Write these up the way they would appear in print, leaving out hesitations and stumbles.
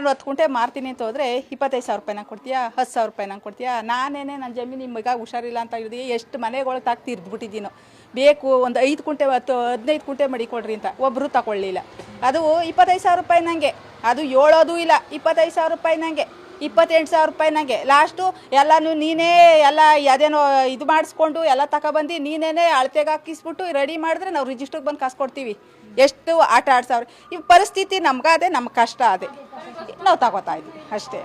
ನಾನು 10 ಕುಂಟೆ ಮಾರ್ತೀನಿ ಅಂತ ಹೋದರೆ 25,000 ರೂಪಾಯಿ ನಂಗೆ ಕೊಡ್ತೀಯಾ, 10,000 ರೂಪಾಯಿ ನಂಗೆ ಕೊಡ್ತೀಯಾ? ನಾನೇನೆ ನನ್ನ ಜಮೀನು ನಿಮಗೆ ಹುಷಾರಿಲ್ಲ ಅಂತ ಹೇಳಿದ್ವಿ, ಎಷ್ಟು ಮನೆಗಳು ತಾಕಿ ತೀರ್ದ್ಬಿಟ್ಟಿದ್ದೀನೋ. ಬೇಕು ಒಂದು 5 ಕುಂಟೆ 15 ಕುಂಟೆ ಮಡಿಕೊಡ್ರಿ ಅಂತ ಒಬ್ಬರು ತಗೊಳ್ಳಿಲ್ಲ. ಅದು 25,000 ರೂಪಾಯಿ ನನಗೆ, ಅದು ಹೇಳೋದು ಇಲ್ಲ. 25,000 ರೂಪಾಯಿ ನನಗೆ, 28,000 ರೂಪಾಯಿ ನನಗೆ. ಲಾಸ್ಟು ಎಲ್ಲನೂ ನೀನೇ ಎಲ್ಲ ಅದೇನೋ ಇದು ಮಾಡಿಸ್ಕೊಂಡು ಎಲ್ಲ ತಗೊಬಂದು ನೀನೇ ಅಳತೆಗೆ ಹಾಕಿಸ್ಬಿಟ್ಟು ರೆಡಿ ಮಾಡಿದ್ರೆ ನಾವು ರಿಜಿಸ್ಟ್ರಿಗೆ ಬಂದು ಕಾಸು ಕೊಡ್ತೀವಿ. ಎಷ್ಟು ಆಟ ಆಡ್ಸವ್ರೆ. ಈ ಪರಿಸ್ಥಿತಿ ನಮ್ಗಾದೆ, ನಮ್ಮ ಕಷ್ಟ ಅದೇ, ನಾವು ತಗೋತಾ ಇದ್ವಿ ಅಷ್ಟೇ.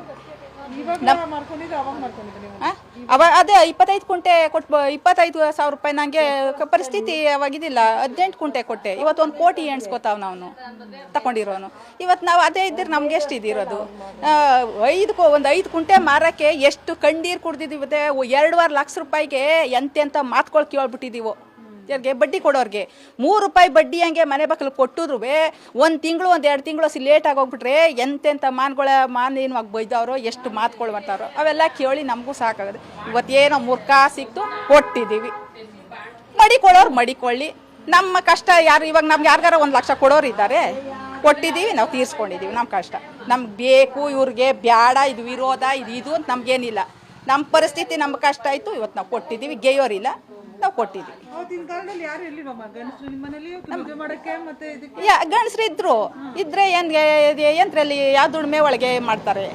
ಅದೇ 25 ಕುಂಟೆ ಕೊಟ್ಟು 25,000 ರೂಪಾಯಿ ನನಗೆ ಪರಿಸ್ಥಿತಿ ಅವಾಗಿದ್ದಿಲ್ಲ. 18 ಕುಂಟೆ ಕೊಟ್ಟೆ. ಇವತ್ತು 1 ಕೋಟಿ ಎಣ್ಸ್ಕೊತಾವ್ ನಾವು ತಗೊಂಡಿರೋನು. ಇವತ್ತು ನಾವು ಅದೇ ಇದ್ರೆ ನಮ್ಗೆ ಎಷ್ಟು ಇದಿರೋದು? ಒಂದು 5 ಕುಂಟೆ ಮಾರೋಕ್ಕೆ ಎಷ್ಟು ಕಣ್ಣೀರು ಕುಡ್ದಿದ್ದೀವಿ. 2.5 ಲಕ್ಷ ರೂಪಾಯಿಗೆ ಎಂತೆಂಥ ಮಾತುಗಳು ಕೇಳ್ಬಿಟ್ಟಿದ್ದೀವೋ. ಯಾರಿಗೆ ಬಡ್ಡಿ ಕೊಡೋರಿಗೆ 3 ರೂಪಾಯಿ ಬಡ್ಡಿ ಹಂಗೆ ಮನೆ ಬಾಗಿಲು ಕೊಟ್ಟಿದ್ರು 1 ತಿಂಗಳು 1-2 ತಿಂಗಳು ಲೇಟಾಗಿ ಹೋಗ್ಬಿಟ್ರೆ ಎಂತೆಂಥ ಮಾನೇನವಾಗಿ ಬೈದವರು, ಎಷ್ಟು ಮಾತುಗಳು ಮಾಡ್ತಾರೋ ಅವೆಲ್ಲ ಕೇಳಿ ನಮಗೂ ಸಾಕಾಗದೆ. ಇವತ್ತೇನೋ ಮೂರ್ಖ ಸಿಕ್ತು ಕೊಟ್ಟಿದ್ದೀವಿ. ಮಡಿಕೊಳ್ಳೋರು ಮಡಿಕೊಳ್ಳಿ, ನಮ್ಮ ಕಷ್ಟ ಯಾರು ಇವಾಗ ನಮ್ಗೆ ಯಾರಿಗಾರ 1 ಲಕ್ಷ ಕೊಡೋರು ಇದ್ದಾರೆ, ಕೊಟ್ಟಿದ್ದೀವಿ, ನಾವು ತೀರಿಸ್ಕೊಂಡಿದ್ದೀವಿ. ನಮ್ಮ ಕಷ್ಟ ನಮ್ಗೆ ಬೇಕು, ಇವ್ರಿಗೆ ಬ್ಯಾಡ, ಇದು ವಿರೋಧ, ಇದು ಅಂತ ನಮ್ಗೇನಿಲ್ಲ. ನಮ್ಮ ಪರಿಸ್ಥಿತಿ ನಮ್ಮ ಕಷ್ಟ ಆಯಿತು, ಇವತ್ತು ನಾವು ಕೊಟ್ಟಿದ್ದೀವಿ. ಗೆಯೋರಿಲ್ಲ, ನಾವು ಕೊಟ್ಟಿದ್ದೀವಿ. ಗಂಡಸ್ರು ಇದ್ರೆ ಏನ್ರಲ್ಲಿ ಯಾವ ದುಡಿಮೆ ಒಳಗೆ ಮಾಡ್ತಾರೆ?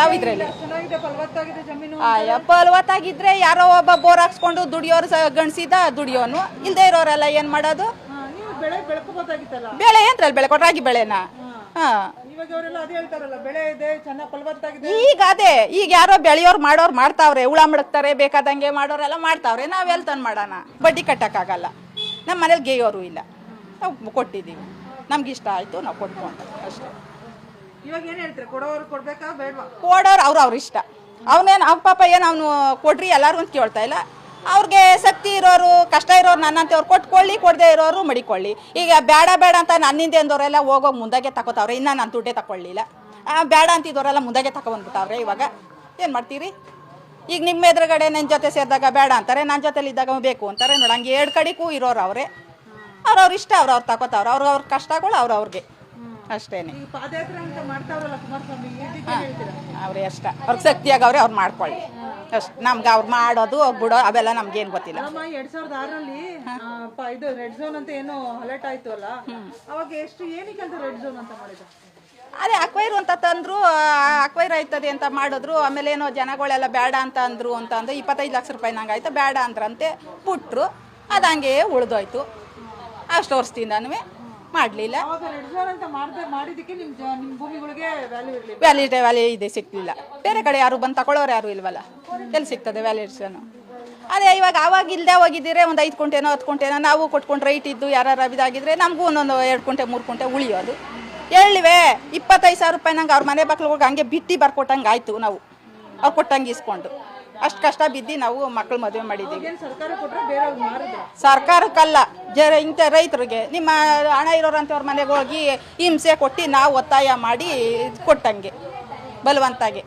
ಯಾವ ಇದ್ರಲ್ಲಿ ಫಲವತ್ತಾಗಿದ್ರೆ ಯಾರೋ ಒಬ್ಬ ಬೋರ್ ಹಾಕ್ಸ್ಕೊಂಡು ದುಡಿಯೋರು ಗಂಡಸಿದ ದುಡಿಯೋನು. ಇಲ್ಲದೆ ಇರೋರೆಲ್ಲ ಏನು ಮಾಡೋದು? ಬೆಳೆ ಏನ್ರಲ್ಲಿ ಬೆಳೆ ಕೊಟ್ರೆ ರಾಗಿ ಬೆಳೆನಾ? ಈಗ ಅದೇ ಈಗ ಯಾರೋ ಬೆಳೆಯೋರು ಮಾಡೋರು ಮಾಡ್ತಾವ್ರೆ, ಹುಳ ಮುಡಕ್ತಾರೆ, ಬೇಕಾದಂಗೆ ಮಾಡೋರೆಲ್ಲ ಮಾಡ್ತಾವ್ರೆ. ನಾವೆಲ್ಲ ತಂದು ಮಾಡೋಣ? ಬಡ್ಡಿ ಕಟ್ಟಕ್ಕಾಗಲ್ಲ. ನಮ್ಮ ಮನೇಲಿ ಗೇಯೋರು ಇಲ್ಲ, ನಾವು ಕೊಟ್ಟಿದ್ದೀವಿ. ನಮ್ಗೆ ಇಷ್ಟ ಆಯ್ತು, ನಾವು ಕೊಟ್ಕೊಂಡು ಅಷ್ಟೇ. ಕೊಡೋರು ಅವ್ರ ಇಷ್ಟ. ಅವನೇನು ಅವ್ನ ಪಾಪ ಏನು ಅವನು ಕೊಡ್ರಿ ಎಲ್ಲರೂ ಅಂತ ಕೇಳ್ತಾ ಇಲ್ಲ. ಅವ್ರಿಗೆ ಶಕ್ತಿ ಇರೋರು, ಕಷ್ಟ ಇರೋರು ನನ್ನಂತವ್ರು ಕೊಟ್ಕೊಳ್ಳಿ, ಕೊಡದೆ ಇರೋರು ಮಡಿಕೊಳ್ಳಿ. ಈಗ ಬೇಡ ಬೇಡ ಅಂತ ನನ್ನಿಂದ ಅಂದವರೆಲ್ಲ ಹೋಗೋಗಿ ಮುಂದಾಗೆ ತಗೋತಾವ್ರೆ. ಇನ್ನು ನಾನು ದುಡ್ಡೇ ತಗೊಳ್ಳಿಲ್ಲ. ಬೇಡ ಅಂತಿದ್ದವರೆಲ್ಲ ಮುಂದಾಗೆ ತಗೊಬಂದ್ಬಿಟ್ಟವ್ರೆ. ಇವಾಗ ಏನು ಮಾಡ್ತೀರಿ? ಈಗ ನಿಮ್ಮ ಎದುರುಗಡೆ ನನ್ನ ಜೊತೆ ಸೇರಿದಾಗ ಬೇಡ ಅಂತಾರೆ, ನನ್ನ ಜೊತೆಲಿ ಇದ್ದಾಗ ಬೇಕು ಅಂತಾರೆ. ನೋಡಿ, ಹಂಗೆ 2 ಕಡೆಗೂ ಇರೋರು ಅವರೇ. ಅವ್ರವ್ರ ಇಷ್ಟ, ಅವ್ರವ್ರು ತಗೋತಾವ್ರೆ. ಅವ್ರ ಕಷ್ಟಗಳು ಅವ್ರವ್ರಿಗೆ ಅಷ್ಟೇನೆ. ಅವ್ರೇ ಅಷ್ಟ, ಅವ್ರಿಗೆ ಶಕ್ತಿಯಾಗವ್ರೆ, ಅವ್ರು ಮಾಡ್ಕೊಳ್ಳಿ ಅಷ್ಟು. ನಮ್ಗೆ ಅವ್ರು ಮಾಡೋದು ಬಿಡೋ ಅವೆಲ್ಲ ನಮ್ಗೇನು ಗೊತ್ತಿಲ್ಲ. 2006ರಲ್ಲಿ ಇದು ರೆಡ್ ಝೋನ್ ಅಂತ ಏನೋ ಅಲರ್ಟ್ ಆಯ್ತು ಅಲ್ಲ, ಅವಾಗ ಎಷ್ಟು ಏನಕ್ಕೆ ಅಂತ ರೆಡ್ ಝೋನ್ ಅಂತ ಮಾಡಿದ್ರು? ಅದೇ ಅಕ್ವೈರು ಅಂತ ತಂದ್ರು, ಅಕ್ವೈರ್ ಆಯ್ತದೆ ಅಂತ ಮಾಡಿದ್ರು. ಆಮೇಲೆ ಏನೋ ಜನಗಳೆಲ್ಲ ಬೇಡ ಅಂತ ಅಂದ್ರು ಅಂತ ಅಂದು 25 ಲಕ್ಷ ರೂಪಾಯಿ ನಂಗೆ ಆಯ್ತು, ಬೇಡ ಅಂದ್ರಂತೆ ಬಿಟ್ರು. ಅದು ಹಂಗೆ ಉಳಿದೋಯ್ತು. ಅಷ್ಟು ವರ್ಷದಿಂದನೂ ಮಾಡಲಿಲ್ಲ. ವ್ಯಾಲ್ಯೂ ಇದೆ ಸಿಕ್ಲಿಲ್ಲ. ಬೇರೆ ಕಡೆ ಯಾರು ಬಂದು ತಗೊಳ್ಳೋರು ಯಾರು ಇಲ್ವಲ್ಲ, ಎಲ್ಲಿ ಸಿಗ್ತದೆ ವ್ಯಾಲ್ಯೂಷನು? ಅದೇ ಇವಾಗ ಆವಾಗ ಇಲ್ಲದೆ ಹೋಗಿದ್ದರೆ ಒಂದು 5 ಕುಂಟೆನೋ 10 ಕುಂಟೆನೋ ನಾವು ಕೊಟ್ಕೊಂಡು ರೈಟ್ ಇದ್ದು ಯಾರು ಇದಾಗಿದ್ರೆ ನಮಗೂ ಒಂದೊಂದು 2 ಕುಂಟೆ 3 ಕುಂಟೆ ಉಳಿಯೋದು. ಹೇಳಿವೆ 25,000 ರೂಪಾಯಿ ನಂಗೆ ಅವ್ರ ಮನೆ ಬಾಗಿಲು ಹೋಗಿ ಹಂಗೆ ಬಿಟ್ಟು ಬರ್ಕೊಟ್ಟಂಗೆ ಆಯಿತು. ನಾವು ಅವ್ರು ಕೊಟ್ಟಂಗೆ ಇಸ್ಕೊಂಡು ಅಷ್ಟು ಕಷ್ಟ ಬಿದ್ದು ನಾವು ಮಕ್ಕಳು ಮದುವೆ ಮಾಡಿದ್ದೀವಿ. ಸರ್ಕಾರಕ್ಕಲ್ಲ, ಇಂಥ ರೈತರಿಗೆ ನಿಮ್ಮ ಹಣ ಇರೋರಂಥವ್ರ ಮನೆಗೆ ಹೋಗಿ ಹಿಂಸೆ ಕೊಟ್ಟು ನಾವು ಒತ್ತಾಯ ಮಾಡಿ ಕೊಟ್ಟಂಗೆ ಬಲವಂತಾಗೆ.